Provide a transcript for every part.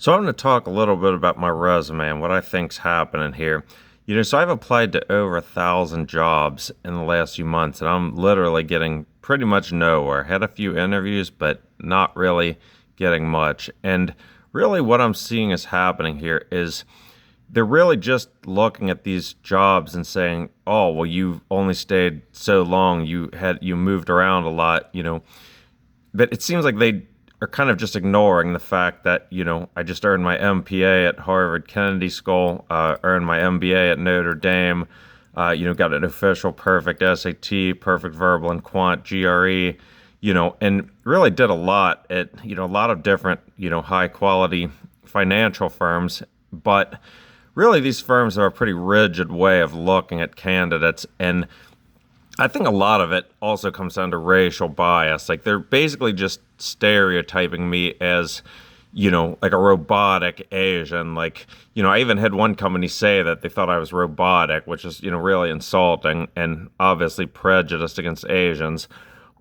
So I'm going to talk a little bit about my resume and what I think's happening here. So I've applied to over 1,000 jobs in the last few months, and I'm literally getting pretty much nowhere. Had a few interviews, but not really getting much. And really, what I'm seeing is happening here is they're really just looking at these jobs and saying, "Oh, well, you've only stayed so long. You moved around a lot, But it seems like they are kind of just ignoring the fact that, I just earned my MPA at Harvard Kennedy School, earned my MBA at Notre Dame, got an official perfect SAT, perfect verbal and quant GRE, and really did a lot at, a lot of different, high quality financial firms. But really, these firms have a pretty rigid way of looking at candidates. And I think a lot of it also comes down to racial bias. Like they're basically just stereotyping me as, like a robotic Asian. Like, I even had one company say that they thought I was robotic, which is, really insulting and obviously prejudiced against Asians.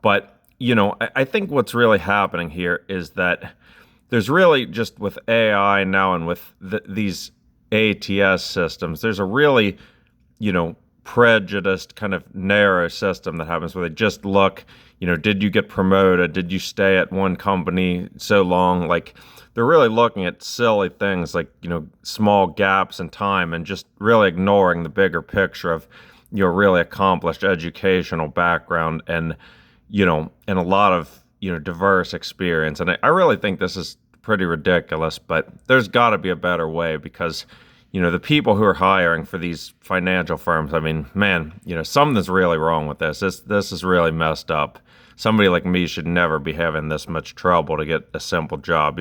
But, I think what's really happening here is that there's really just with AI now and with these ATS systems, there's a really, you know, prejudiced kind of narrow system that happens where they just look, did you get promoted? Did you stay at one company so long? Like they're really looking at silly things like, small gaps in time and just really ignoring the bigger picture of, really accomplished educational background and a lot of, diverse experience. And I really think this is pretty ridiculous, but there's got to be a better way because the people who are hiring for these financial firms, I mean, man, something's really wrong with this. This is really messed up. Somebody like me should never be having this much trouble to get a simple job.